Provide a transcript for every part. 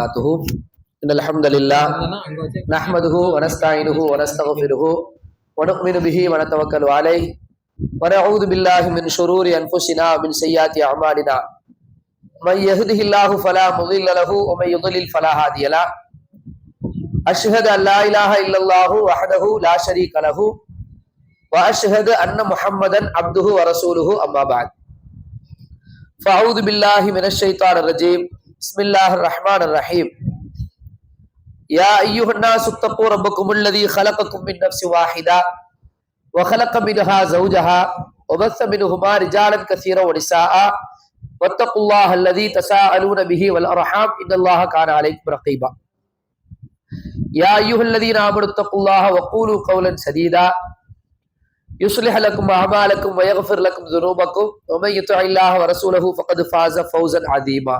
وبركاته إن الحمد لله نحمده ونستعينه ونستغفره ونؤمن به ونتوكل عليه ونعوذ بالله من شرور أنفسنا ومن سيئات أعمالنا من يهده الله فلا مضل له ومن يضلل فلا هادي له أشهد أن لا إله إلا الله وحده لا شريك له وأشهد أن محمدا عبده ورسوله أما بعد فأعوذ بالله من الشيطان الرجيم بسم الله الرحمن الرحيم يا أيها الناس اتقوا ربكم الذي خلقكم من نفس واحدة وخلق منها زوجها وبث منهما رجالا كثيرا ونساء واتقوا الله الذي تساءلون به والأرحام إن الله كان عليكم رقيبا يا أيها الذين آمنوا اتقوا الله وقولوا قولا سديدا يصلح لكم أعمالكم ويغفر لكم ذنوبكم ومن يطع الله ورسوله فقد فاز فوزا عظيما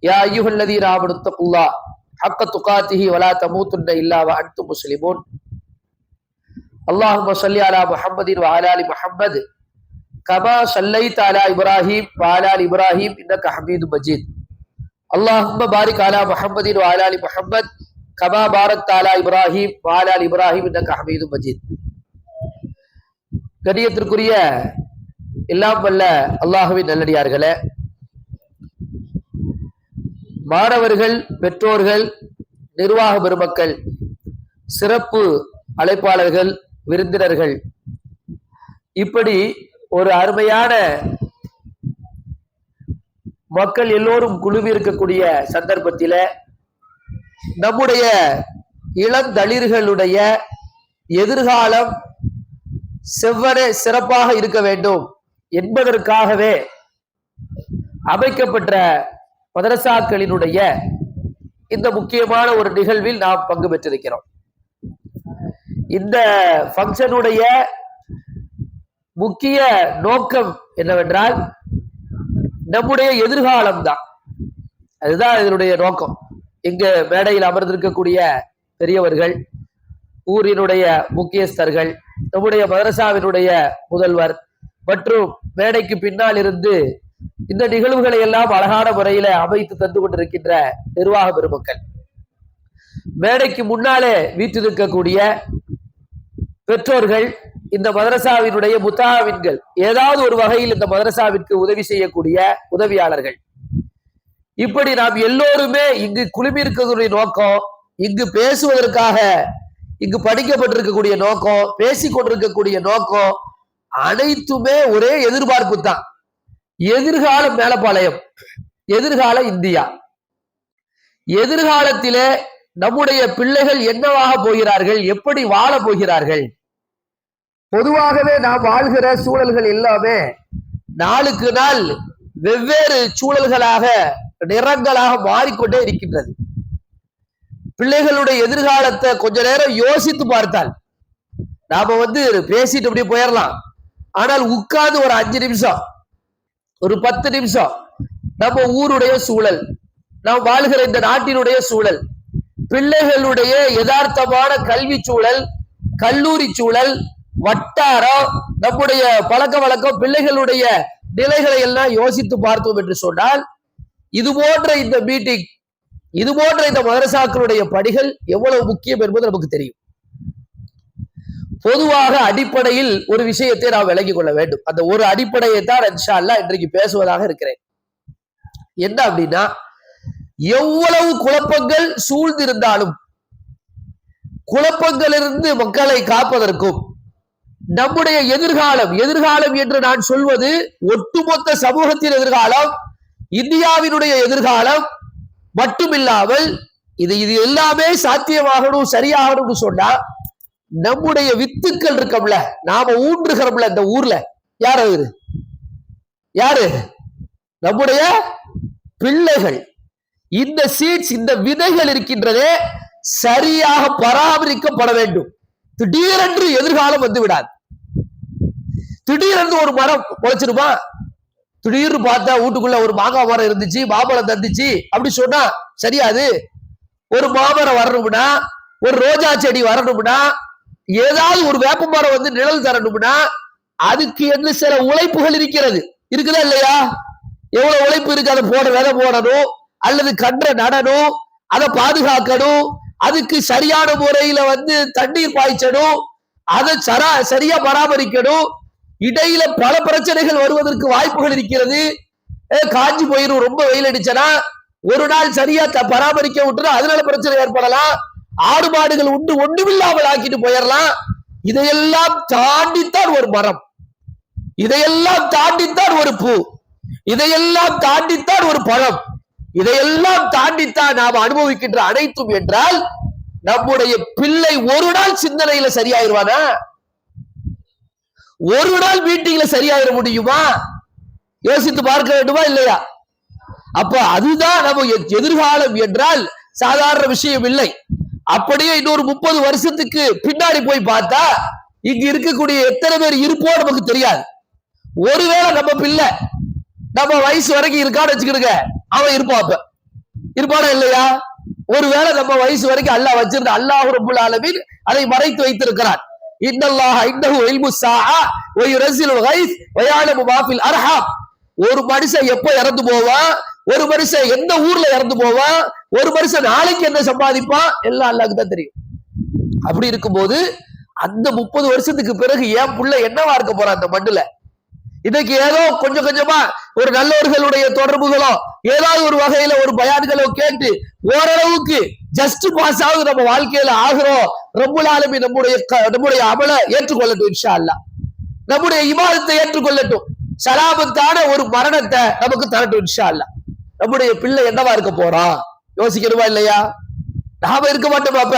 يا أيها الذين آمنوا اتقوا الله حق تقاته ولا تموتن إلا وأنتم مسلمون اللهم صل على محمد وعلى آل محمد كما صليت على إبراهيم وعلى آل إبراهيم إنك حميد مجيد اللهم بارك على محمد وعلى آل محمد كما باركت على إبراهيم وعلى آل إبراهيم إنك حميد مجيد. கண்ணியத்திற்குரிய எல்லாம் வல்ல அல்லாஹ்வின் நல்லடியார்களே, மாணவர்கள், பெற்றோர்கள், நிர்வாக பெருமக்கள், சிறப்பு அழைப்பாளர்கள், விருந்தினர்கள், இப்படி ஒரு அருமையான மக்கள் எல்லோரும் குழுமி இருக்கக்கூடிய சந்தர்ப்பத்தில நம்முடைய இளந்தளிர்களுடைய எதிர்காலம் செவ்வனே சிறப்பாக இருக்க வேண்டும் என்பதற்காகவே அமைக்கப்பட்ட மதரசாக்களினுடைய இந்த முக்கியமான ஒரு நிகழ்வில் நாம் பங்கு பெற்றிருக்கிறோம். இந்த ஃபங்க்ஷனுடைய முக்கிய நோக்கம் என்னவென்றால் நம்முடைய எதிர்காலம் தான். அதுதான் இதனுடைய நோக்கம். இங்க மேடையில் அமர்ந்திருக்கக்கூடிய பெரியவர்கள், ஊரினுடைய முக்கியஸ்தர்கள், நம்முடைய மதரசாவினுடைய முதல்வர் மற்றும் மேடைக்கு பின்னால் இருந்து இந்த நிகழ்வுகளை எல்லாம் அழகான முறையில அமைத்து தந்து கொண்டிருக்கின்ற நிர்வாக பெருமக்கள், மேடைக்கு முன்னாலே வீற்றிருக்கக்கூடிய பெற்றோர்கள், இந்த மதரசாவினுடைய முத்தாவின்கள், ஏதாவது ஒரு வகையில் இந்த மதரசாவிற்கு உதவி செய்யக்கூடிய உதவியாளர்கள், இப்படி நாம் எல்லோருமே இங்கு குழுமி இருக்கக்கூடிய நோக்கம், இங்கு பேசுவதற்காக இங்கு படிக்கப்பட்டிருக்கக்கூடிய நோக்கம், பேசிக் கொண்டிருக்கக்கூடிய நோக்கம் அனைத்துமே ஒரே எதிர்பார்ப்பு தான். எதிர்கால மேலப்பாளையம், எதிர்கால இந்தியா, எதிர்காலத்திலே நம்முடைய பிள்ளைகள் என்னவாக போகிறார்கள், எப்படி வாழ போகிறார்கள். பொதுவாகவே நாம் வாழ்கிற சூழல்கள் எல்லாமே நாளுக்கு நாள் வெவ்வேறு சூழல்களாக, நிறங்களாக மாறிக்கொண்டே இருக்கின்றது. பிள்ளைகளுடைய எதிர்காலத்தை கொஞ்ச நேரம் யோசித்து பார்த்தால், நாம பேசிட்டு அப்படியே போயிடலாம். ஆனால் உட்கார்ந்து ஒரு 5 நிமிஷம், ஒரு 10 நிமிஷம் நம்ம ஊருடைய சூழல், நாம் வாழ்கிற இந்த நாட்டினுடைய சூழல், பிள்ளைகளுடைய யதார்த்தமான கல்வி சூழல், கல்லூரி சூழல், வட்டாரம், நம்முடைய பழக்க வழக்கம், பிள்ளைகளுடைய நிலைகளை எல்லாம் யோசித்து பார்த்தோம் என்று சொன்னால், இது போன்ற இந்த மீட்டிங், இது போன்ற இந்த மதரசாக்களுடைய படிகள் எவ்வளவு முக்கியம் என்பது நமக்கு தெரியும். பொதுவாக அடிப்படையில் ஒரு விஷயத்தை நாம் விளங்கிக் கொள்ள வேண்டும். அந்த ஒரு அடிப்படையை தான் இன்ஷா அல்லாஹ் இன்றைக்கு பேசுவதாக இருக்கிறேன். என்ன அப்படின்னா, எவ்வளவு குழப்பங்கள் சூழ்ந்திருந்தாலும் குழப்பங்களிலிருந்து மக்களை காப்பதற்கும், நம்முடைய எதிர்காலம், எதிர்காலம் என்று நான் சொல்வது ஒட்டுமொத்த சமூகத்தின் எதிர்காலம், இந்தியாவினுடைய எதிர்காலம் மட்டுமில்லாமல் இது எல்லாமே சாத்தியமாகணும், சரியாகணும்னு சொன்னா நம்முடைய வித்துக்கள் இருக்கோம்ல, நாம ஊன்றுகிறோம்ல இந்த ஊர்ல, யார் அது? யாரு? நம்முடைய பிள்ளைகள். இந்த சீட்ஸ், இந்த விதைகள் இருக்கின்றதே சரியாக பராமரிக்கப்பட வேண்டும். திடீரென்று எதிர்காலம் வந்து விடாது. திடீரென்று ஒரு மரம் முளைச்சிருமா? திடீர்னு பார்த்தா வீட்டுக்குள்ள ஒரு மாங்காய் மரம் இருந்துச்சு, மாம்பழம் தந்துச்சு அப்படி சொன்னா சரியாது. ஒரு மாமரம் வரணும்னா, ஒரு ரோஜா செடி வரணும்னா, ஏதாவது ஒரு வேப்ப மரம் நிழல் தரணும்னா அதுக்கு சில உழைப்புகள் இருக்கிறது. இருக்குதா இல்லையா? எவ்வளவு உழைப்பு இருக்கு. அதை விதை போடணும், அல்லது கன்றை நடணும், அதை பாதுகாக்கணும், அதுக்கு சரியான முறையில தண்ணீர் பாய்ச்சணும், அதை சரியா பராமரிக்கணும். இடையில பல பிரச்சனைகள் வருவதற்கு வாய்ப்புகள் இருக்கிறது. காஞ்சி போயிரும், ரொம்ப வெயில் அடிச்சனா ஒரு நாள் சரியா பராமரிக்க விட்டுனா அதனால பிரச்சனை ஏற்படலாம். ஆடு மாடுகள் உண்டு ஒன்றுமில்லாமல் ஆக்கிட்டு போயிடலாம். இதையெல்லாம் தாண்டித்தான் ஒரு மரம், இதையெல்லாம் தாண்டித்தான் ஒரு பூ, இதையெல்லாம் தாண்டித்தான் ஒரு பழம், இதையெல்லாம் தாண்டித்தான் நாம் அனுபவிக்கின்ற அனைத்தும் என்றால் நம்முடைய பிள்ளை ஒரு நாள் சிந்தனையில சரியாயிருவானா? ஒரு நாள் மீட்டிங்ல சரியாயிர முடியுமா? யோசித்து பார்க்க வேண்டுமா இல்லையா? அப்ப அதுதான் நம்ம எதிர்காலம் என்றால் சாதாரண விஷயம் இல்லை. அப்படியே இன்னொரு 30 வருஷத்துக்கு பின்னாடி போய் பார்த்தா இங்க இருக்கக்கூடிய எத்தனை பேர் இருப்போ நமக்கு தெரியாது. ஒருவேளை நம்ம பிள்ளை நம்ம வயசு வரைக்கும் இருக்கான்னு வச்சுக்கிடுங்க, அவன் இருப்பான். அப்ப இருப்பானா இல்லையா? ஒருவேளை நம்ம வயசு வரைக்கும் அல்லாஹ் வச்சிருந்த அல்லாஹ் ரப்புல் ஆலமீன் அதை மறைத்து வைத்திருக்கிறான். இன்னல்லாஹ இன்தஹு இல்மு ஸாஅ வ யுனஸிலுல் கைஸ் வ யஅலமு மா ஃபில் அர்ஹாம். ஒரு மனுஷன் எப்ப இறந்து போவான், ஒரு மனுஷன் எந்த ஊர்ல இறந்து போவான், ஒரு மனுஷன் நாளைக்கு என்ன சம்பாதிப்பான், எல்லாம் அல்லாஹ்க்கு தான் தெரியும். அப்படி இருக்கும்போது அந்த 30 வருஷத்துக்கு பிறகு என் புள்ள என்னவா இருக்க போறான் அந்த மண்ணுல? இன்னைக்கு ஏதோ கொஞ்சம் கொஞ்சமா ஒரு நல்லவர்களுடைய தொடர்புகளோ ஏதாவது ஒரு வகையில ஒரு பயான்களோ கேட்டு ஓரளவுக்கு ஜஸ்ட் பாஸ் ஆகுது நம்ம வாழ்க்கையில ஆகிறோம். ரப்புல் ஆலமீன் நம்முடைய அமலை ஏற்றுக்கொள்ளட்டும் இன்ஷா அல்லாஹ், நம்முடைய இபாதத்தை ஏற்றுக்கொள்ளட்டும், சலாமத்தான ஒரு மரணத்தை நமக்கு தரட்டும் இன்ஷா அல்லாஹ். நம்முடைய பிள்ளை என்னவா இருக்க போறான் யோசிக்கணுமா இல்லையா? நாம இருக்க மாட்டோம். அப்ப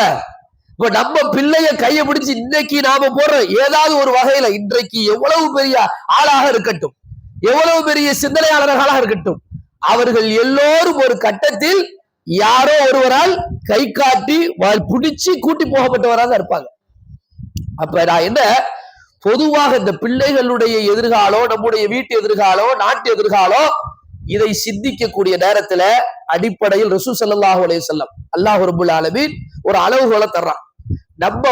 இப்ப நம்ம பிள்ளைய கையை பிடிச்சு இன்னைக்கு நாம போற ஏதாவது ஒரு வகையில இன்றைக்கு எவ்வளவு பெரிய ஆளாக இருக்கட்டும், எவ்வளவு பெரிய சிந்தனையாளர்களாக இருக்கட்டும், அவர்கள் எல்லோரும் ஒரு கட்டத்தில் யாரோ ஒருவரால் கை காட்டி பிடிச்சு கூட்டி போகப்பட்டவராக இருப்பாங்க. அப்ப நான் என்ன பொதுவாக இந்த பிள்ளைகளுடைய எதிர்காலம், நம்முடைய வீட்டு எதிர்காலம், நாட்டு எதிர்காலம், இதை சிந்திக்கக்கூடிய நேரத்துல அடிப்படையில் ரசூல் ஸல்லல்லாஹு அலைஹி வஸல்லம் அல்லாஹ் ரப்புல் ஆலமீன் ஒரு அளவுகோலை தர்றான். நம்ம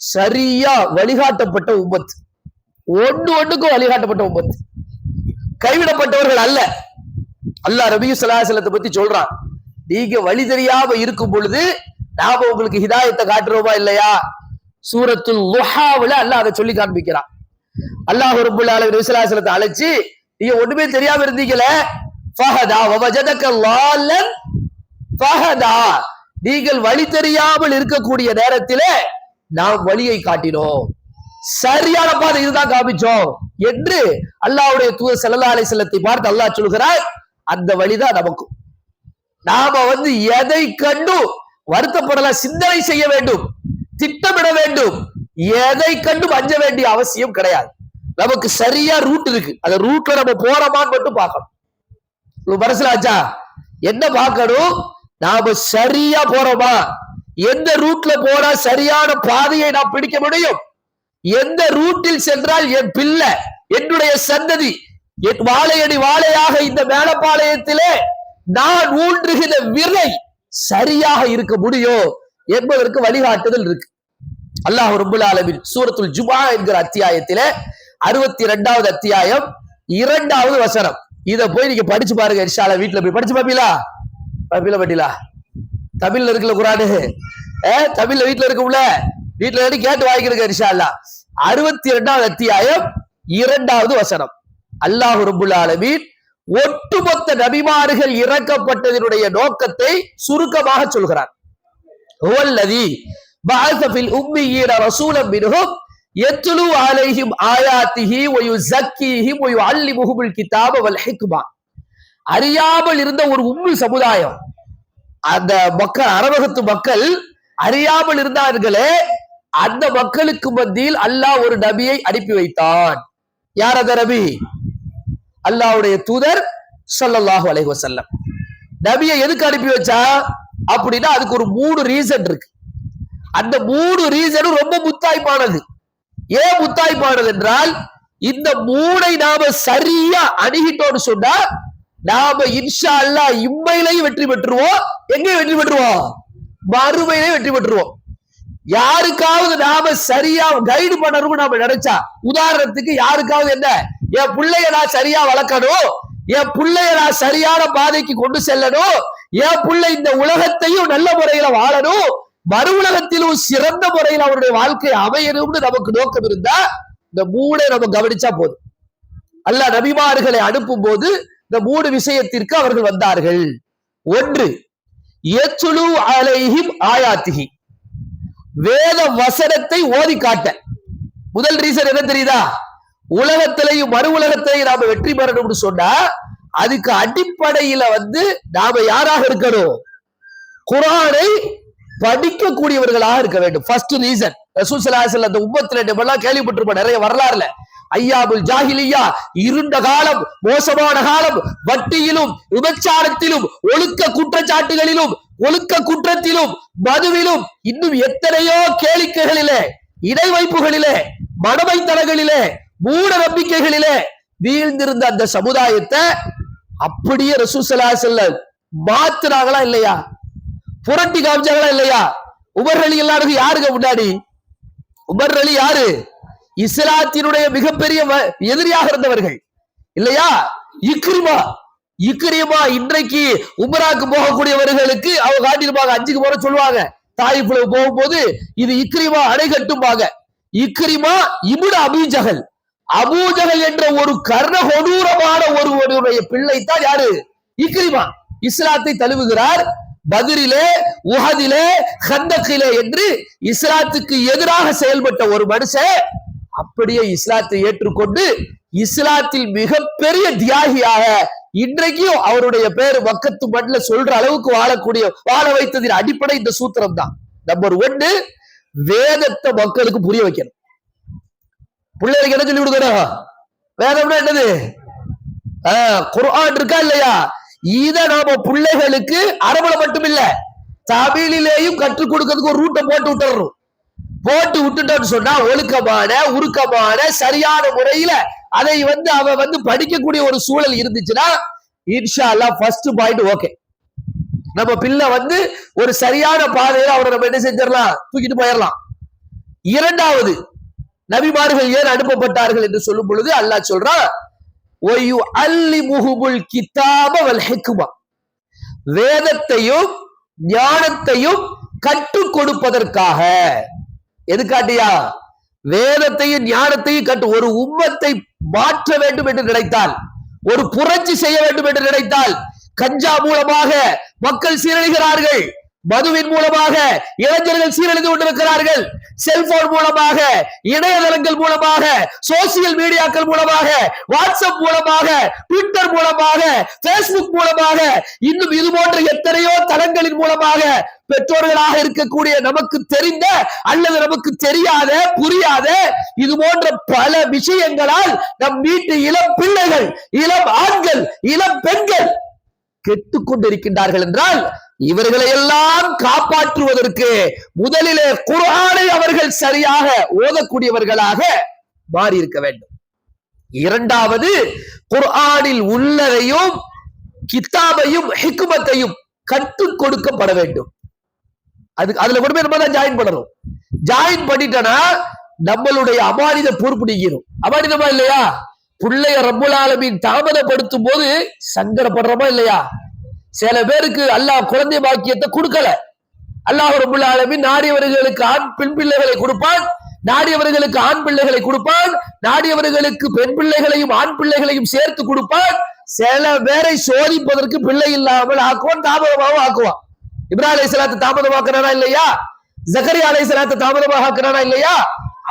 சரியா வழிகாட்டப்பட்ட உம்மத், ஒண்ணுக்கும் வழிகாட்டப்பட்ட உம்மத், கைவிடப்பட்டவர்கள் அல்ல. அல்லாஹ் நபி ஸல்லல்லாஹு அலைஹி வஸல்லத்தை பத்தி சொல்றான், நீங்க வழி தெரியாம இருக்கும் பொழுது நாம உங்களுக்கு ஹிதாயத்தை காட்டுறோமா இல்லையா? சூரத்துல் லுஹாவுல அல்லாஹ் அதை சொல்லி காண்பிக்கிறான். அல்லாஹ் ரப்புல் ஆலமீன் நபி ஸல்லல்லாஹு அலைஹி வஸல்லத்தை அழைச்சு, நீங்க ஒண்ணுமே தெரியாம இருந்தீங்களே, ஃபஹதா வவஜதக லால்லன் ஃபஹதா, நீங்கள் வழி தெரியாமல் இருக்கக்கூடிய நேரத்திலே நாம் வழியை காட்டினோம், சரியான பாதை இதுதான் காமிச்சோம் என்று அல்லாஹ்வுடைய தூதர் ஸல்லல்லாஹு அலைஹி வஸல்லத்தை பார்த்து அல்லாஹ் சொல்கிறார். அந்த வழிதான் நமக்கும். நாம எதை கண்டு வருத்தப்படலாம், சிந்தனை செய்ய வேண்டும், திட்டமிட வேண்டும், எதை கண்டும் அஞ்ச வேண்டிய அவசியம் கிடையாது. நமக்கு சரியா ரூட் இருக்கு, அந்த ரூட்ல நம்ம போறோமான்னு மட்டும் பார்க்கணும். மனசுலாச்சா என்ன பார்க்கணும்? நாம சரியா போறோமா, எந்த ரூட்ல போனா சரியான பாதையை நாம் பிடிக்க முடியும், எந்த ரூட்டில் சென்றால் என் பிள்ளை என்னுடைய சந்ததி வாழையடி வாழையாக இந்த மேலப்பாளையத்திலே நான் ஊன்றுகிற விரை சரியாக இருக்க முடியும் என்பதற்கு வழிகாட்டுதல் இருக்கு. அல்லாஹ் ரப்புல் ஆலமீன் சூரத்துல் ஜுமா என்கிற அத்தியாயத்திலே 62வது அத்தியாயம் 2வது வசனம், இத போய் நீங்க படிச்சு பாருங்க இன்ஷா அல்லாஹ். வீட்டுல போய் படிச்சு பாப்பீங்களா? பாப்பீங்களா? தமிழ்ல இருக்குல்ல குர்ஆன், தமிழ்ல வீட்டுல இருக்கும்ல, வீட்டுல கேட்டு வாங்கிக்கிறங்க இன்ஷா அல்லாஹ். 62வது அத்தியாயம் 2வது வசனம், அல்லாஹ் ரப்புல் ஆலமீன் ஒட்டுமொத்த நபிமார்கள் இறக்கப்பட்டதனுடைய நோக்கத்தை சுருக்கமாக சொல்கிறார். ஹுவல்லதி பஅஸ ஃபில் உம்மiyyin ரசூலன் மின்ஹும் யத்லு அலைஹிம் ஆயாத்திஹி வ யுஸக்கீஹிம் வ யுஅல்லிமுஹுல் கிதாப வல் ஹிக்மா. அறியாமல் இருந்த ஒரு உம்மி சமுதாயம், அந்த மக்கள், அரபகத்து மக்கள் அறியாமல் இருந்தார்களே, அந்த மக்களுக்கு மத்தியில் அல்லாஹ் ஒரு நபியை அனுப்பி வைத்தான். யார் அந்த நபி? அல்லாஹ்வுடைய தூதர் ஸல்லல்லாஹு அலைஹி வஸல்லம். நபியை எதுக்கு அனுப்பி வச்சா அப்படின்னா அதுக்கு ஒரு 3 ரீசன் இருக்கு. அந்த 3 ரீசனும் ரொம்ப முத்தாய்ப்பானது. ஏன் முத்தாய்ப்பானது என்றால், இந்த 3ஐ நாம சரியா அணுகிட்டோம்னு சொன்னா நாம இன்ஷா அல்லாஹ் இம்மையிலையும் வெற்றி பெற்றுவோம், எங்கேயும் வெற்றி பெற்றுவோம், மறுமையிலையும் வெற்றி பெற்றுவோம். யாருக்காவது நாம சரியா கைடு பண்ணணும் நாம நினைச்சா, உதாரணத்துக்கு யாருக்காவது என்ன, என் பிள்ளைய நான் சரியா வளர்க்கணும், என் பிள்ளைய நான் சரியான பாதைக்கு கொண்டு செல்லணும், என் பிள்ளை இந்த உலகத்தையும் நல்ல முறையில வாழணும், மறு உலகத்திலும் சிறந்த முறையில் அவருடைய வாழ்க்கை அமையணும்னு நமக்கு நோக்கம் இருந்தா இந்த மூணை நம்ம கவனிச்சா போதும். அல்லாஹ் நபிமார்களை அனுப்பும் போது இந்த மூணு விஷயத்திற்கு அவர்கள் வந்தார்கள். ஒன்று, யத்லு அலைஹிம் ஆயாத்திஹி, வேத வசனத்தை ஓதி காட்ட. முதல் ரீசன் என்ன தெரியுதா? உலகத்திலையும் மறு உலகத்திலையும் நாம வெற்றி பெறணும்னு சொன்னா அதுக்கு அடிப்படையில நாம யாராக இருக்கணும்? குர்ஆனை படிக்கக்கூடியவர்களாக இருக்க வேண்டும். First reason. ரசூல் ஸல்லல்லாஹு அலைஹி வஸல்லம் அந்த உம்மத்துல நம்மெல்லாம் கேள்விப்பட்டிருப்போம் நிறைய வரலாறுல. ஐயாபுல் ஜாஹிலியா, இருண்ட காலம், மோசமான காலம், வட்டியிலும் விபச்சாரத்திலும் ஒழுக்க குற்றச்சாட்டுகளிலும் ஒழுக்க குற்றத்திலும் மதுவிலும் இன்னும் எத்தனையோ கேளிக்கைகளிலே, இணை வைப்புகளிலே, மனமைத்தனங்களிலே, மூட நம்பிக்கைகளிலே வீழ்ந்திருந்த அந்த சமுதாயத்தை அப்படியே ரசூல் ஸல்லல்லாஹு அலைஹி வஸல்லம் மாத்துறாங்களா இல்லையா? புரட்டி காமிச்சாங்களா இல்லையா? உமர் அலி எல்லாருக்கும் யாருங்க முன்னாடி? உமர் அலி யாரு? இஸ்லாத்தினுடைய மிகப்பெரிய எதிரியாக இருந்தவர்கள் இல்லையா? இக்ரிமா இன்றைக்கு உம்ராக்கு போகக்கூடியவர்களுக்கு அவங்க காட்டியிருப்பாங்க, 5க்கு போற சொல்லுவாங்க. தாயிஃப்ல போகும்போது இது இக்ரிமா அணை கட்டும்பாங்க. இக்ரிமா இப்னு அபூஜஹல், அபூஜஹல் என்ற ஒரு கர்ண கொடூரமான ஒருவருடைய பிள்ளை தான் யாரு? இக்ரிமா. இஸ்லாத்தை தழுவுகிறார். பத்ரிலே, உஹதிலே, கந்தக்கிலே என்று இஸ்லாத்துக்கு எதிராக செயல்பட்ட ஒரு மனுஷன் அப்படியே இஸ்லாத்தை ஏற்றுக்கொண்டு இஸ்லாத்தில் மிகப்பெரிய தியாகியாக இன்றைக்கும் அவருடைய பேரு மக்கத்து மண்ணில் சொல்ற அளவுக்கு வாழ வைத்ததின் அடிப்படை இந்த சூத்திரம் தான். நம்பர் 1, வேதத்தை மக்களுக்கு புரிய வைக்கணும். பிள்ளைகளுக்கு என்ன சொல்லி கொடுக்கணும்? வேதம்னா என்னது? குர்ஆன் இருக்கா இல்லையா? இத நாம பிள்ளைகளுக்கு அரபுல மட்டும் இல்ல தமிழிலேயும் கற்றுக் கொடுக்கிறதுக்கு ஒரு ரூட்டை போட்டு விட்டுட்டோம்னு சொன்னா ஒழுக்கமான, உருக்கமான, சரியான முறையில அதை அவ படிக்கக்கூடிய ஒரு சூழல் இருந்துச்சுன்னா இன்ஷா அல்லாஹ் ஃபர்ஸ்ட் பாயிண்ட் ஓகே. நம்ம பிள்ளை ஒரு சரியான பாதையில அவரை நம்ம என்ன செஞ்சிடலாம்? தூக்கிட்டு போயிடலாம். இரண்டாவது, நபிமார்கள் ஏன் அனுப்பப்பட்டார்கள் என்று சொல்லும் பொழுது அல்லாஹ் சொல்றான், வேதத்தையும் ஞானத்தையும் கற்றுக் கொடுப்பதற்காக. எதுக்காட்டியா? வேதத்தையும் ஞானத்தையும் ஒரு உம்மத்தை மாற்ற வேண்டும் என்று நினைத்தால், ஒரு புரட்சி செய்ய வேண்டும் என்று நினைத்தால், கஞ்சா மூலமாக மக்கள் சீரழிகிறார்கள், மதுவின் மூலமாக இளைஞர்கள் சீரழிந்து கொண்டிருக்கிறார்கள், செல்போன் மூலமாக, இணையதளங்கள் மூலமாக, சோசியல் மீடியாக்கள் மூலமாக, வாட்ஸ்அப் மூலமாக, ட்விட்டர் மூலமாக, பேஸ்புக் மூலமாக, இன்னும் இது போன்ற எத்தனையோ தளங்களின் மூலமாக பெற்றோர்களாக இருக்கக்கூடிய நமக்கு தெரிந்த அல்லது நமக்கு தெரியாத, புரியாத இது போன்ற பல விஷயங்களால் நம் வீட்டு இளம் பிள்ளைகள், இளம் ஆண்கள், இளம் பெண்கள் கெட்டுக்கொண்டிருக்கின்றார்கள் என்றால் இவர்களை எல்லாம் காப்பாற்றுவதற்கு முதலிலே குர்ஆனை அவர்கள் சரியாக ஓதக்கூடியவர்களாக மாறி இருக்க வேண்டும். இரண்டாவது, குர்ஆனில் உள்ளதையும் கிதாபையும் ஹிக்மத்தையும் கற்றுக் கொடுக்கப்பட வேண்டும். அதுல மட்டுமே நம்ம தான் ஜாயின் பண்ணணும். ஜாயின் பண்ணிட்டோம்னா நம்மளுடைய அமானித பொறுப்பு நீங்கிடும். அமானிதமா இல்லையா? பிள்ளைய ரப்புல் ஆலமீன் தாமதப்படுத்தும் போது சங்கடப்படுறோமா இல்லையா? சில பேருக்கு அல்லாஹ் குழந்தை பாக்கியத்தை கொடுக்கல. அல்லாஹ் ரப்புல் ஆலமீன் நாடியவர்களுக்கு பெண் பிள்ளைகளை கொடுப்பான், நாடியவர்களுக்கு ஆண் பிள்ளைகளை கொடுப்பான், நாடியவர்களுக்கு பெண் பிள்ளைகளையும் ஆண் பிள்ளைகளையும் சேர்த்து கொடுப்பான். சில பேரை சோதிப்பதற்கு பிள்ளை இல்லாமல் ஆக்குவான், தாமதமாகவும் ஆக்குவான். இப்ராஹிம் அலைஹிஸ்ஸலாத்தை தாமதமாக்குறானா இல்லையா? ஜக்கரியா அலைஹிஸ்ஸலாத்தை தாமதமாக ஆக்குறானா இல்லையா?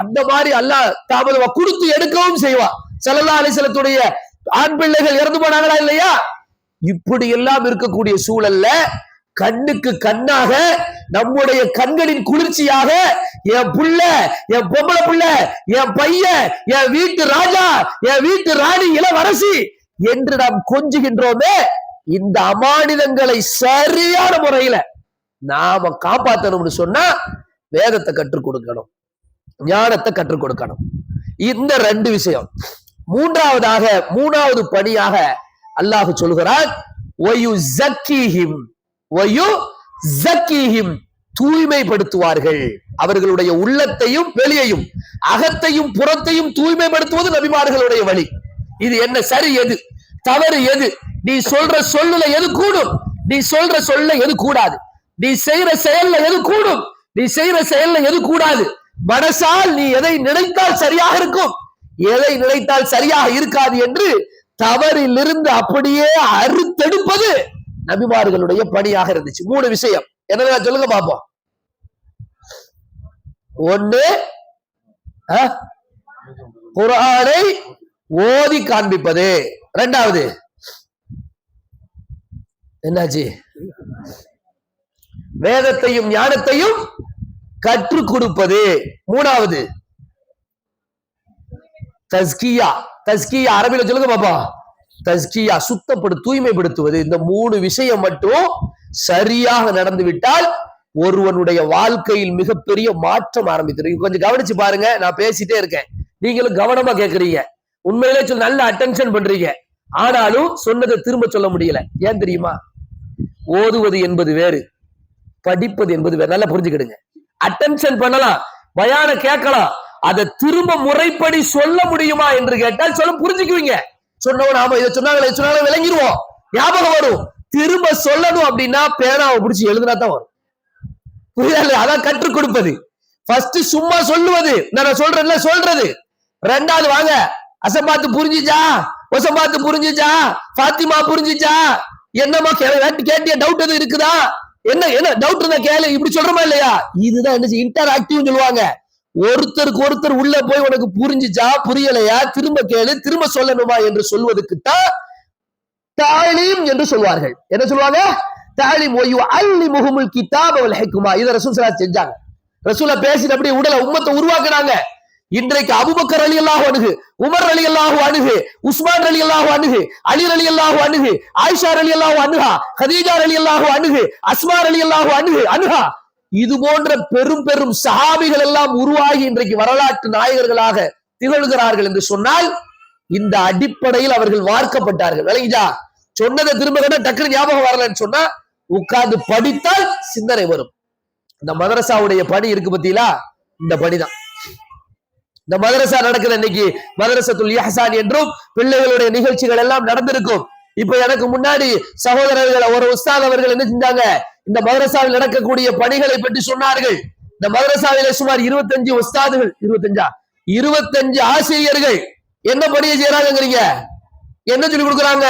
அந்த மாதிரி அல்லாஹ் தாமதமா கொடுத்து எடுக்கவும் செய்வான். ஸல்லல்லாஹு அலைஹி வஸல்லத்துடைய ஆண் பிள்ளைகள் இறந்து போனாங்களா இல்லையா? இப்படி எல்லாம் இருக்கக்கூடிய சூழல்ல கண்ணுக்கு கண்ணாக நம்முடைய கண்களின் குளிர்ச்சியாக என் புள்ள, என் பொம்பளை புள்ள, என் பையன், என் வீட்டு ராஜா, என் வீட்டு ராணி, இளவரசி என்று நாம் கொஞ்சுகின்றோமே, இந்த அமானிதங்களை சரியான முறையில நாம காப்பாற்றணும்னு சொன்னா வேதத்தை கற்றுக் கொடுக்கணும், ஞானத்தை கற்றுக் கொடுக்கணும். இந்த 2 விஷயம். மூணாவது பணியாக அல்லாஹ் சொல்கிறான், தூய்மைப்படுத்துவார்கள். அவர்களுடைய உள்ளத்தையும் வெளியையும் அகத்தையும் புறத்தையும் தூய்மைப்படுத்துவது நபிமார்களுடைய வழி. இது என்ன சரி, எது தவறு, எது நீ சொல்ற சொல்லுல எது கூடும், நீ சொல்ற சொல்ல எது கூடாது, நீ செய்யற செயல்ல எது கூடும், நீ செய்யற செயல்ல எது கூடாது. மனசால் நீ எதை நினைத்தால் சரியாக இருக்கும், எதை நினைத்தால் சரியாக இருக்காது என்று தவறிலிருந்து அப்படியே அறுத்தெடுப்பது நபிமார்களுடைய பணியாக இருந்துச்சு. 3 விஷயம் என்ன சொல்லுங்க பாப்போம். ஒண்ணு, குர்ஆனை ஓதி காண்பிப்பது. 2வது என்னாச்சு, வேதத்தையும் ஞானத்தையும் கற்றுக் கொடுப்பது. 3வது தஸ்கியா. தஸ்கியா அரபில சொல்லுங்க பாப்பா. தஸ்கியா தூய்மைப்படுத்துவது. இந்த 3 விஷயம் மட்டும் சரியாக நடந்து விட்டால் ஒருவனுடைய வாழ்க்கையில் மிகப்பெரிய மாற்றம் ஆரம்பித்திருக்கு. கொஞ்சம் கவனிச்சு பாருங்க, நான் பேசிட்டே இருக்கேன், நீங்களும் கவனமா கேட்கறீங்க, உண்மையிலே நல்ல அட்டென்ஷன் பண்றீங்க. ஆனாலும் சொன்னதை திரும்ப சொல்ல முடியல. ஏன் தெரியுமா? ஓதுவது என்பது வேறு, படிப்பது என்பது வேறு. நல்லா புரிஞ்சுக்கிடுங்க. அட்டென்ஷன் பண்ணலாம், பயான கேட்கலாம், அதை திரும்ப முறைப்படி சொல்ல முடியுமா என்று கேட்டால் சொல்ல புரிஞ்சுக்குவீங்க. சொன்னவன் ஆமா இதை சொன்னாங்க விளங்கிடுவோம், ஞாபகம் வரும். திரும்ப சொல்லணும் அப்படின்னா பேனாவை பிடிச்சி எழுதுனா தான் வரும். புரியாது? அதான் கற்றுக் கொடுப்பது. ஃபர்ஸ்ட் சும்மா சொல்லுவது, நான் சொல்றேன்ல சொல்றது. 2வது வாங்க, அசம்பாத்து புரிஞ்சுச்சா, ஒசம்பாத்து புரிஞ்சுச்சா, பாத்திமா புரிஞ்சுச்சா, என்னமா கேட்டிய டவுட் எதுவும் இருக்குதா, என்ன டவுட் இருந்தா கேளு, இப்படி சொல்றமா இல்லையா? இதுதான் என்ன இன்டராக்டிவ் சொல்லுவாங்க. ஒருத்தருக்கு ஒருத்தர் உள்ள போய் உனக்கு புரிஞ்சுச்சா புரியலையா திரும்ப கேளு, திரும்ப சொல்லணுமா என்று சொல்வதற்குத்தான் தாலீம் என்று சொல்வார்கள். என்ன சொல்லுவாங்க? தாலீம். அல்லிமுஹுமுல் கிதாப வல் ஹிக்மா. இத ரசூல் ஸல்லல்லாஹு அலைஹி வஸல்லம் செஞ்சாங்க. ரசூல பேசி அப்படியே உடல உம்மத்தை உருவாக்குறாங்க. இன்றைக்கு அபூபக்கர் ரலியல்லாஹு அன்ஹு, உமர் ரலியல்லாஹு அன்ஹு, உஸ்மான் ரலியல்லாஹு அன்ஹு, அலி ரலியல்லாஹு அன்ஹு, ஆயிஷா ரலியல்லாஹு அன்ஹா, கதீஜா ரலியல்லாஹு அன்ஹு, அஸ்மா ரலியல்லாஹு அன்ஹா, இது போன்ற பெரும் பெரும் சஹாபிகள் எல்லாம் உருவாகி இன்றைக்கு வரலாற்று நாயகர்களாக திகழ்கிறார்கள் என்று சொன்னால் இந்த அடிப்படையில் அவர்கள் வார்க்கப்பட்டார்கள். விளங்கிச்சா? சொன்னதை திரும்ப கேட்டா டக்குனு ஞாபகம் வரலன்னு சொன்னா உட்கார்ந்து படித்தால் சிந்தனை வரும். இந்த மதரசாவுடைய பணி இருக்கு பத்தியா, இந்த பணிதான். இந்த மதரசா நடக்குது இன்னைக்கு, மதரசத்துல் இஹ்சான் என்றும் பிள்ளைகளுடைய நிகழ்ச்சிகள் எல்லாம் நடந்திருக்கும். இப்ப எனக்கு முன்னாடி சகோதரர்கள் ஒரு உஸ்தாத் அவர்கள் என்ன செஞ்சாங்க, இந்த மதரசாவில் நடக்கக்கூடிய பணிகளை பற்றி சொன்னார்கள். இந்த மதரசாவில சுமார் 25 உஸ்தாதுகள், 25 ஆசிரியர்கள் என்ன பணியை செய்யறாங்கிறீங்க? என்ன சொல்லி கொடுக்குறாங்க?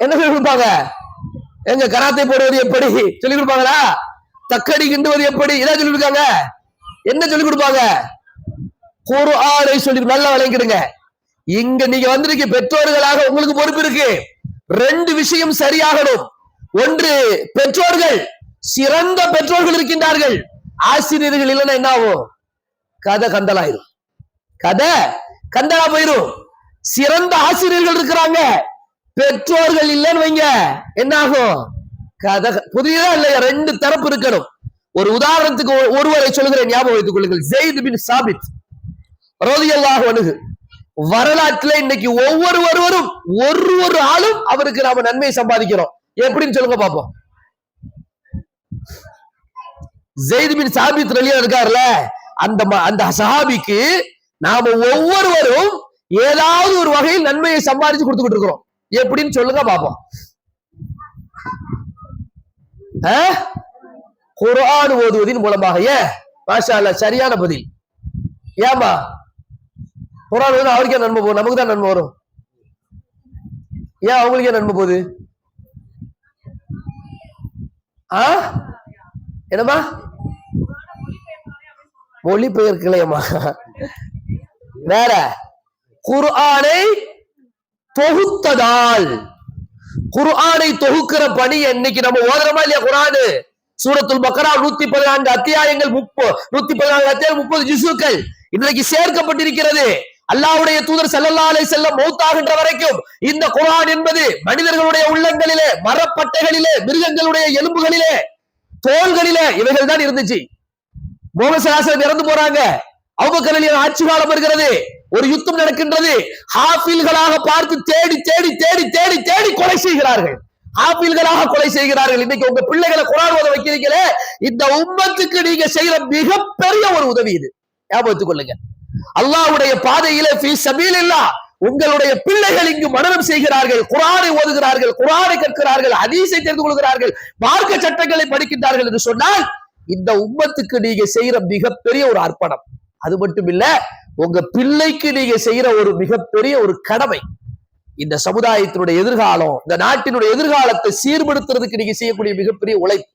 என்ன சொல்லி கொடுப்பாங்க? எங்க கராத்தே போடுவது எப்படி சொல்லி கொடுப்பாங்களா? தக்கடி கிண்டுவது எப்படி இதான் சொல்லி கொடுக்காங்க. என்ன சொல்லி கொடுப்பாங்க? குர்ஆனை சொல்லி நல்லா விளங்கிடுங்க. இங்க நீங்க வந்திருக்க பெற்றோர்களாக உங்களுக்கு பொறுப்பு இருக்கு. 2 விஷயம் சரியாகணும். ஒன்று, பெற்றோர்கள், சிறந்த பெற்றோர்கள் இருக்கின்றார்கள். ஆசிரியர்கள் இல்லைன்னா என்ன ஆகும்? கதை கந்தலாயிரும், கதை கந்தலா போயிரும். சிறந்த ஆசிரியர்கள் இருக்கிறாங்க, பெற்றோர்கள் இல்லைன்னு வைங்க என்ன ஆகும்? கதை புதியதா இல்லையா? 2 தரப்பு இருக்கணும். ஒரு உதாரணத்துக்கு ஒருவரை சொல்லுகிறேன், ஞாபகம் வைத்துக் கொள்ளுங்கள். ஸைத் பின் சாபித் ரலியல்லாஹு அன்ஹு. வரலாற்றில் இன்னைக்கு ஒவ்வொருவரும் ஒரு ஆளும் அவருக்கு நாம நன்மை சம்பாதிக்கிறோம். எப்படின்னு சொல்லுங்க பாப்போம். ஸைத் பின் சாபித் ரலியல்லாஹு இருக்கார்ல, அந்த சஹாபிக்கு நாம ஒவ்வொருவரும் ஏதாவது ஒரு வகையில் நன்மையை சம்பாதிச்சு கொடுத்துக்கிட்டு இருக்கிறோம். எப்படின்னு சொல்லுங்க பாப்போம். குர்ஆன் ஓதுவதின் மூலமாக. ஏன்? மாஷா அல்லாஹ், சரியான பதில். ஏமா குர்ஆன் ஓதுனா அவருக்கே நன்மை போகும், நமக்கு தான் நன்மை வரும். ஏன் அவங்களுக்கே நன்மை போகுது? என்னமா மொழிபெயர்க்கலையம்மா, வேற குர்ஆனை தொகுத்ததால். குர்ஆனை தொகுக்கிற பணி இன்னைக்கு நம்ம ஓதுறோமா இல்லையா? குர்ஆன் சூரத்துல் பக்ரா 114 அத்தியாயங்கள், 114 அத்தியாயம், 30 ஜுஸுக்கள் இன்றைக்கு சேர்க்கப்பட்டிருக்கிறது. அல்லாஹ்வுடைய தூதர் ஸல்லல்லாஹு அலைஹி வஸல்லம் மௌத்தாகின்ற வரைக்கும் இந்த குர்ஆன் என்பது மனிதர்களுடைய உள்ளங்களிலே, மரப்பட்டைகளிலே, மிருகங்களுடைய எலும்புகளிலே, தோள்களிலே இவைகள் தான் இருந்துச்சு. முஹம்மது ஸல்லல்லாஹு அலைஹி வஸல்லம் இறந்து போறாங்க, அபூபக்கர் ரலியல்லாஹு ஆட்சி காலம் வருகிறது, ஒரு யுத்தம் நடக்கின்றது. ஹாஃபில்களாக பார்த்து தேடி தேடி தேடி தேடி தேடி கொலை செய்கிறார்கள். ஹாஃபில்களாக கொலை செய்கிறார்கள். இன்னைக்கு உங்க பிள்ளைகளை குர்ஆன் ஓத வைக்கிறீங்களே, இந்த உம்மத்துக்கு நீங்க செய்யற மிகப்பெரிய ஒரு உதவி இது. ஞாபகத்துக் கொள்ளுங்க. அல்லாஹ்வுடைய பாதையிலே ஃபீ சபீலில்லாஹ் உங்களுடைய பிள்ளைகள் இங்கு மனனம் செய்கிறார்கள், குர்ஆனை ஓதுகிறார்கள், குர்ஆனை கற்கிறார்கள், ஹதீஸை தெரிந்து கொள்கிறார்கள், மார்க்க சட்டங்களை படிக்கின்றார்கள் என்று சொன்னால் இந்த உம்மத்துக்கு நீங்க செய்யற மிகப்பெரிய ஒரு அர்ப்பணம். அது மட்டும் இல்ல, உங்க பிள்ளைக்கு நீங்க செய்யற ஒரு மிகப்பெரிய ஒரு கடமை. இந்த சமுதாயத்தினுடைய எதிர்காலம், இந்த நாட்டினுடைய எதிர்காலத்தை சீர்படுத்துறதுக்கு நீங்க செய்யக்கூடிய மிகப்பெரிய உழைப்பு.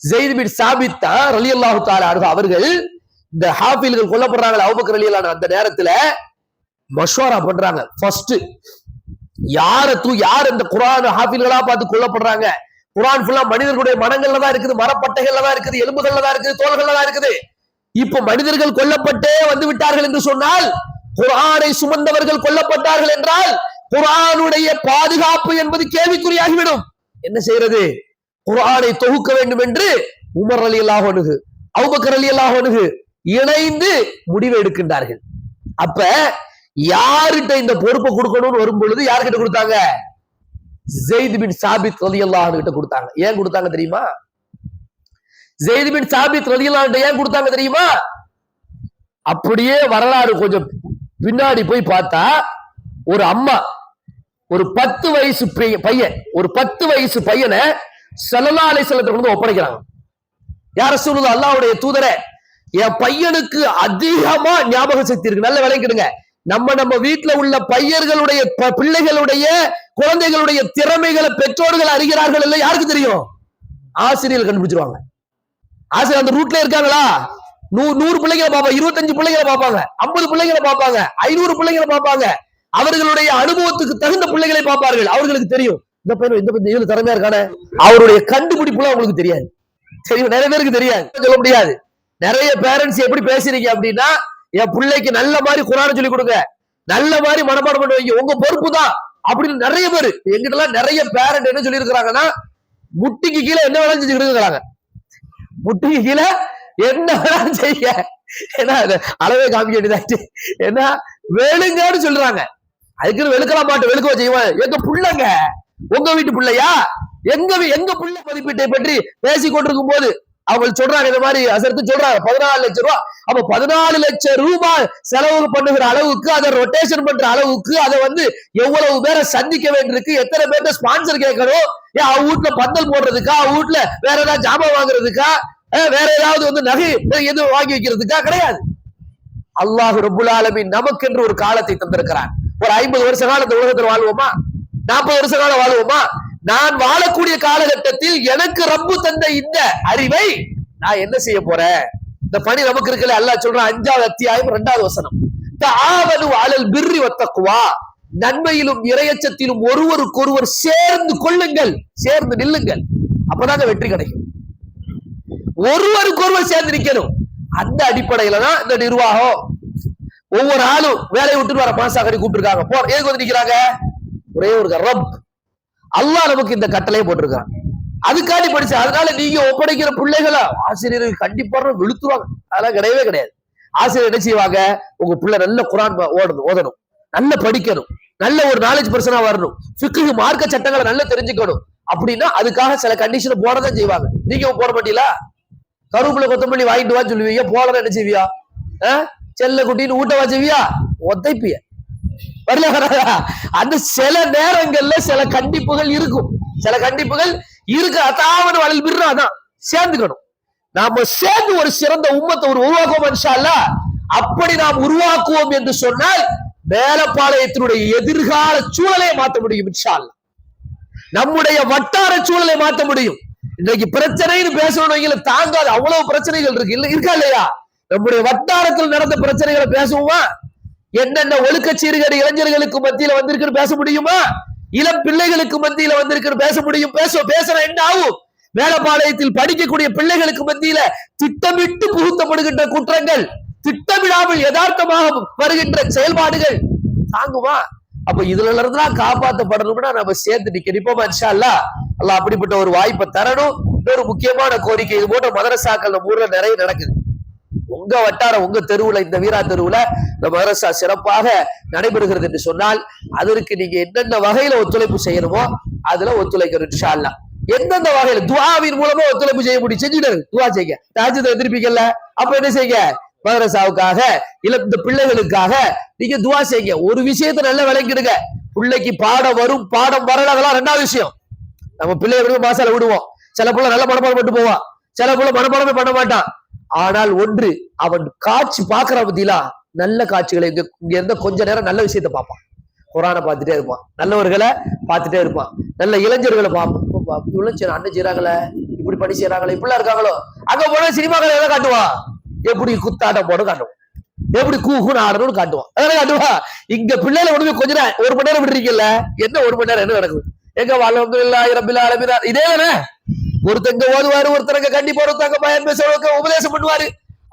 ஸெய்த் பின் சாபித் ரலியல்லாஹு தஆலா அன்ஹு அவர்கள் இந்த ஹாஃபில்கள் கொல்லப்படுறாங்க அபூபக்கர் ரலியல்லாஹு அன்ஹு அந்த நேரத்துல மஷ்வரா பண்றாங்க. ஃபர்ஸ்ட் யார் இந்த குர்ஆன் ஹாஃபில்களா பார்த்து கொல்லப்படுறாங்க? குர்ஆன் ஃபுல்லா மனிதர்களுடைய மனங்கள்ல தான் இருக்குது, மரப்பட்டைகள்ல தான் இருக்குது, எலும்புகள்ல தான் இருக்குது, தோள்கள்ல தான் இருக்குது. இப்ப மனிதர்கள் கொல்லப்பட்டே வந்து விட்டார்கள் என்று சொன்னால், குர்ஆனை சுமந்தவர்கள் கொல்லப்பட்டார்கள் என்றால் குர்ஆனுடைய பாதுகாப்பு என்பது கேள்விக்குறியாகிவிடும். என்ன செய்யறது? குர்ஆனை தொகுக்க வேண்டும் என்று உமர் ரலியல்லாஹு அன்ஹு, அபூபக்கர் ரலியல்லாஹு அன்ஹு இணைந்து முடிவு எடுக்கின்றார்கள். அப்ப யார்கிட்ட இந்த பொறுப்பை கொடுக்கணும்னு வரும் பொழுது யார்கிட்ட கொடுத்தாங்க? ஸெய்த் பின் சாபித் ரலியல்லாஹு அன்ஹு கிட்ட கொடுத்தாங்க. ஏன் கொடுத்தாங்க தெரியுமா? ஸெய்த் பின் சாபித் ரலியல்லாஹு அன்ஹு ஏன் கொடுத்தாங்க தெரியுமா? அப்படியே வரலாறு கொஞ்சம் பின்னாடி போய் பார்த்தா, ஒரு அம்மா ஒரு 10 வயசு பையன், ஒரு 10 வயசு பையனை ஸல்லல்லாஹு அலைஹி வஸல்லம் வந்து ஒப்படைக்கிறாங்க. யா ரசூலுல்லாஹ், அல்லாஹ்வுடைய தூதரே, என் பையனுக்கு அதிகமா ஞாபக சக்தி இருக்கு. நல்ல விளங்கிடுங்க. நம்ம வீட்டுல உள்ள பையர்களுடைய பிள்ளைகளுடைய குழந்தைகளுடைய திறமைகளை பெற்றோர்கள் அறிகிறார்கள் இல்ல, யாருக்கு தெரியும்? ஆசிரியர்கள் கண்டுபிடிச்சிருவாங்க. ஆசிரியர் அந்த ரூட்ல இருக்காங்களா? 100 பிள்ளைகளை பார்ப்பாங்க, 25 பிள்ளைகளை பார்ப்பாங்க, 50 பிள்ளைகளை பார்ப்பாங்க, 500 பிள்ளைகளை பார்ப்பாங்க. அவர்களுடைய அனுபவத்துக்கு தகுந்த பிள்ளைகளை பார்ப்பார்கள். அவர்களுக்கு தெரியும் இந்த பையன் இந்த பையன் இவ்வளவு திறமையா இருக்கானே. அவருடைய கண்டுபிடிப்புலாம் அவங்களுக்கு தெரியாது. தெரியும், நிறைய பேருக்கு தெரியாது, சொல்ல முடியாது. நிறைய பேரண்ட்ஸ் எப்படி பேசுறீங்க அப்படின்னா, என் பிள்ளைக்கு நல்ல மாதிரி குர்ஆனை சொல்லி கொடுங்க, நல்ல மாதிரி மனப்பாடம் பண்ண வைங்க, உங்க பொறுப்பு தான் அப்படின்னு நிறைய பேர் எங்கிட்ட எல்லாம் நிறைய பேரண்ட் என்ன சொல்லி இருக்கிறாங்கன்னா, முட்டிக்கு கீழே என்ன வேணாலும் செஞ்சுக்கிட்டு இருக்கிறாங்க. முட்டிக்கு கீழே என்ன வேணாலும் செய்ய, ஏன்னா அளவே காமிக்க வேண்டியதாச்சு, ஏன்னா வெளுங்கன்னு சொல்றாங்க. அதுக்குன்னு வெளுக்கலாம் மாட்டோம், வெளுக்க செய்வோம். எங்க புள்ளங்க, உங்க வீட்டு பிள்ளையா? எங்க பிள்ளை மதிப்பீட்டை பற்றி பேசி கொண்டிருக்கும் போது அவங்க சொல்றாங்க, இந்த மாதிரி அசர்த்து சொல்றாங்க 14 லட்சம் ரூபாய். அப்ப 14 லட்சம் ரூபாய் செலவு பண்ணுகிற அளவுக்கு, அதை ரொட்டேஷன் பண்ற அளவுக்கு, அதை வந்து எவ்வளவு பேரை சந்திக்க வேண்டியிருக்கு, எத்தனை பேர்ட்ட ஸ்பான்சர் கேட்கணும், ஏன் அவ வீட்டுல பந்தல் போடுறதுக்கா, அவ வீட்டுல வேற ஏதாவது ஜாமான் வாங்குறதுக்கா, வேற ஏதாவது வந்து நகை எதுவும் வாங்கி வைக்கிறதுக்கா? கிடையாது. அல்லாஹ் ரப்புல் ஆலமீன் நமக்கென்று ஒரு காலத்தை தந்திருக்கிறான். ஒரு 50 வருஷ காலம் இந்த உலகத்தில் வாழ்வோமா? 40 வருஷ காலம் வாழ்வோமா? நான் வாழக்கூடிய காலகட்டத்தில் எனக்கு ரப்பு தந்த இந்த அறிவை நான் என்ன செய்ய போறேன்? இந்த பணி நமக்கு இருக்குல்ல. அல்லாஹ் சொல்றான் 5வது அத்தியாயம் 2வது வசனம், தஆவனு அலல் பிர்ரி வத்தக்வா, நன்மையிலும் இறையச்சத்திலும் ஒருவருக்கொருவர் சேர்ந்து கொள்ளுங்கள், சேர்ந்து நில்லுங்கள், அப்பதாங்க வெற்றி கிடைக்கும். ஒருவருக்கொருவர் சேர்ந்து நிக்கணும். அந்த அடிப்படையில தான் இந்த நிர்வாகம் ஒவ்வொரு ஆளும் வேலையை விட்டு வர மாசாக்கடி கூப்பிட்டுருக்காங்க. எதுக்கு வந்து நிக்கிறாங்க? ஒரே ஒரு ரப் அல்லாஹ் நமக்கு இந்த கட்டளையை போட்டிருக்காங்க. அதுக்காண்டி படிச்சு, அதனால நீங்க ஒப்படைக்கிற பிள்ளைகளை ஆசிரியர்கள் கண்டிப்பா விழுத்துருவாங்க. அதெல்லாம் கிடையவே கிடையாது. ஆசிரியர் என்ன செய்வாங்க? உங்க பிள்ளை நல்ல குர்ஆன் ஓதணும், நல்ல படிக்கணும், நல்ல ஒரு நாலேஜ் பர்சனா வரணும், ஃபிக்ஹ் மார்க்க சட்டங்களை நல்லா தெரிஞ்சுக்கணும் அப்படின்னா அதுக்காக சில கண்டிஷனை போடதான் செய்வாங்க. நீங்க போட மாட்டீங்களா? கருவேப்பிலை கொத்தமல்லி வாங்கிட்டு வா சொல்லுவீங்க, போலதான் என்ன செய்வியா? செல்ல குட்டின்னு ஊட்ட வச்சுவியா? ஒத்தைப்பிய வரல வராதா? அந்த சில நேரங்கள்ல சில கண்டிப்புகள் இருக்கும், சில கண்டிப்புகள் இருக்கு. அதாவது வளல் விடுறாதான் சேர்ந்துக்கணும். நாம சேர்ந்து ஒரு சிறந்த உம்மத்தை ஒரு உருவாக்குவோம் இன்ஷா அல்லாஹ். அப்படி நாம் உருவாக்குவோம் என்று சொன்னால் மேலப்பாளையத்தினுடைய எதிர்கால சூழலை மாற்ற முடியும் இன்ஷா அல்லாஹ். நம்முடைய வட்டார சூழலை மாற்ற முடியும். இன்னைக்கு பிரச்சனைன்னு பேசணும் தாங்காது, அவ்வளவு பிரச்சனைகள் இருக்கு, இருக்கா இல்லையா? நம்முடைய வட்டாரத்தில் நடந்த பிரச்சனைகளை பேசுவோமா? என்னென்ன ஒழுக்க சீர்கேடு இளைஞர்களுக்கு மத்தியில வந்திருக்குன்னு பேச முடியுமா? இளம் பிள்ளைகளுக்கு மத்தியில வந்திருக்குன்னு பேச முடியும்? பேச என்ன ஆகும்? மேலப்பாளையத்தில் படிக்கக்கூடிய பிள்ளைகளுக்கு மத்தியில திட்டமிட்டு புகுத்தப்படுகின்ற குற்றங்கள், திட்டமிடாமல் யதார்த்தமாக வருகின்ற செயல்பாடுகள் தாங்குமா? அப்ப இதுல இருந்துதான் காப்பாற்றப்படணும்னா நம்ம சேர்த்து நிப்போமா இன்ஷா அல்லாஹ். அல்லாஹ் அப்படிப்பட்ட ஒரு வாய்ப்பை தரணும். இன்னொரு முக்கியமான கோரிக்கை, இது போன்ற மதரசாக்கள் நம்ம ஊர்ல நிறைய நடக்குது. உங்க வட்டாரம், உங்க தெருவுல, இந்த வீரா தெருவுல இந்த மதரசா சிறப்பாக நடைபெறுகிறது என்று சொன்னால் அதற்கு நீங்க என்னென்ன வகையில ஒத்துழைப்பு செய்யணுமோ அதுல ஒத்துழைக்கணும் இன்ஷா அல்லாஹ். எந்தெந்த வகையில துஆவின் மூலமா ஒத்துழைப்பு செய்ய முடியும் செஞ்சுட்டு துஆ செய்யுங்க. தஹஜ்ஜுத் எந்திரிப்பீங்கல்ல, அப்ப என்ன செய்யுங்க? மதரசாவுக்காக இல்ல இந்த பிள்ளைகளுக்காக நீங்க துவா செய்யுங்க. ஒரு விஷயத்தை நல்லா விளங்கிடுங்க, பிள்ளைக்கு பாடம் வரும் பாடம் வரல அதெல்லாம் ரெண்டாவது விஷயம். நம்ம பிள்ளைய விடுவோம், மாசால விடுவோம். சில பிள்ளை நல்ல மனப்பாடம் பண்ணிட்டு போவான், சில பிள்ளை மனப்பாடமே பண்ண மாட்டான். ஆனால் ஒன்று, அவன் காட்சி பாக்குற பத்திலா நல்ல காட்சிகளை இங்க இருந்த கொஞ்ச நேரம் நல்ல விஷயத்த பார்ப்பான், குரானை பார்த்துட்டே இருப்பான், நல்லவர்களை பார்த்துட்டே இருப்பான், நல்ல இளைஞர்களை பார்ப்பான். இவ்வளவு அண்ணன் செய்யறாங்களே, இப்படி படி செய்யறாங்களே, இப்படிலாம் இருக்காங்களோ. அங்க போன சினிமாக்களை எதை காட்டுவான், எப்படி குத்தாட்டம் போட காட்டுவான், எப்படி கூகுன்னு ஆடணும்னு காட்டுவான், அதெல்லாம் காட்டுவான். இங்க பிள்ளைல ஒண்ணுமே கொஞ்ச நேரம் ஒரு மணி நேரம் விட்டுருக்கீங்கல்ல, என்ன ஒரு மணி நேரம் என்ன நடக்குது எங்க அல்ஹம்துலில்லாஹி ரப்பில் ஆலமீன். இதே தானே, ஒருத்தங்க ஓதுவாரு, ஒருத்தரங்க கண்டிப்பா ஒருத்தங்க பயன் பேசுறவங்க உபதேசம் பண்ணுவாரு.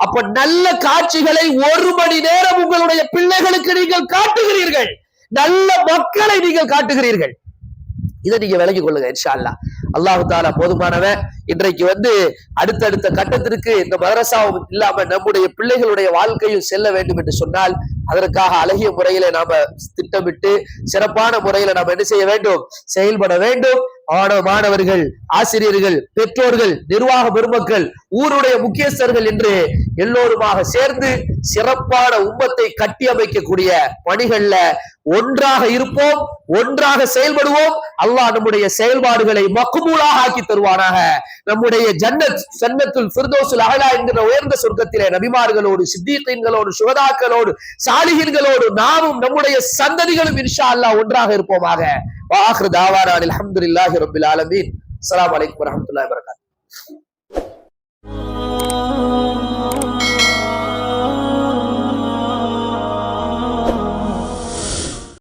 அப்ப நல்ல காட்சிகளை ஒரு மணி நேரம் உங்களுடைய பிள்ளைகளுக்கு நீங்கள் காட்டுகிறீர்கள், நல்ல மக்களை நீங்கள் காட்டுகிறீர்கள். இதை நீங்க விலகிக் கொள்ளுங்க இன்ஷா அல்லாஹ். அல்லாஹு தஆலா போதுமானவன். இன்றைக்கு அடுத்தடுத்த கட்டத்திற்கு இந்த மதரசாவும் இல்லாம நம்முடைய பிள்ளைகளுடைய வாழ்க்கையும் செல்ல வேண்டும் என்று சொன்னால் அதற்காக அழகிய முறையில நாம திட்டமிட்டு சிறப்பான முறையில நாம என்ன செய்ய வேண்டும், செயல்பட வேண்டும். மாணவர்கள், ஆசிரியர்கள், பெற்றோர்கள், நிர்வாக பெருமக்கள், ஊருடைய முக்கியஸ்தர்கள் என்று எல்லோருமாக சேர்ந்து சிறப்பான உம்மத்தை கட்டி அமைக்கக்கூடிய பணிகள்ல ஒன்றாக இருப்போம், ஒன்றாக செயல்படுவோம். அல்லாஹ் நம்முடைய செயல்பாடுகளை மக்பூலாக ஆக்கி தருவானாக. நம்முடைய ஜன்னத்துல் ஃபிர்தௌஸுல் அலா என்கிற உயர்ந்த சொர்க்கத்திலே நபிமார்களோடு, சித்தீகீன்களோடு, சுஹதாக்களோடு, சாலிஹீன்களோடு நாமும் நம்முடைய சந்ததிகளும் இன்ஷா அல்லாஹ் ஒன்றாக இருப்போமாக. வாஹிரு தாவானா அல்ஹம்துலில்லாஹி ரப்பில் ஆலமீன். அஸ்ஸலாமு அலைக்கும் வரஹ்மத்துல்லாஹி வபரகாத்துஹு.